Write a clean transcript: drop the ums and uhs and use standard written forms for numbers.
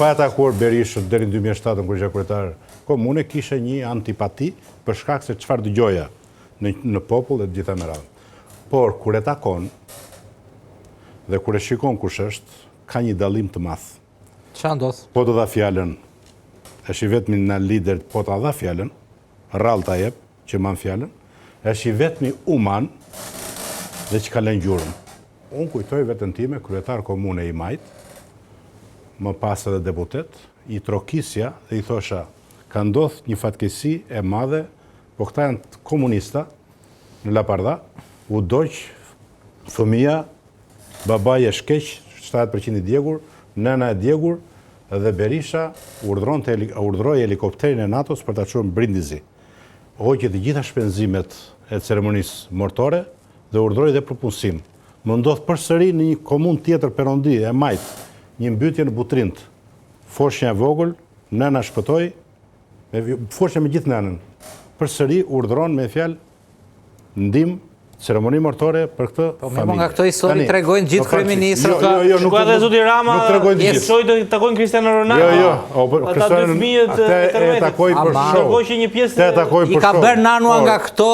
pa atakuar Berishën deri në 2007 kur ishte kryetar komune, kishe një antipati për shkak se çfarë dëgjoja në popull dhe të gjitha me radhë. Por kur e takon dhe kur e shikon kush është, ka një dallim të madh. Çfarë ndodh? Po të dha fjalën, është i vetmi nga lider, po ta dha fjalën, rrallë ta jep që man fjalën, është i vetmi uman dhe që ka lënë gjurëm. Unë kujtoj vetën time, kryetar komune i Majt, më pas edhe deputet, i trokisja dhe i thosha, ka ndodhur një fatkeqësi e madhe, po këta janë komunista në Lapardha, u doq fëmia, babai e shkeq, 7% i djegur, nëna e djegur, dhe Berisha urdhroi helikopterin e NATO-s për ta çuar në Brindisi. Hoqi të gjitha shpenzimet e ceremonisë mortore dhe urdhroi dhe përpunësim. Më ndodh përsëri në një komunë tjetër Perondi e Majt, një mbytyje në Butrint. Foshnja e vogël, nëna shpëtoi, foshnja me gjithë nënën. Përsëri urdhron me fjalë ndihmë ceremoni mortore për këtë familje. Po nga këto histori tregojnë gjithë kryeministrat. Nuk ka dhe zoti Rama, shoj të takojnë Cristiano Ronaldo. Ata dy fëmijët e takojnë për show. Një pjesë i ka bërë nanua nga këto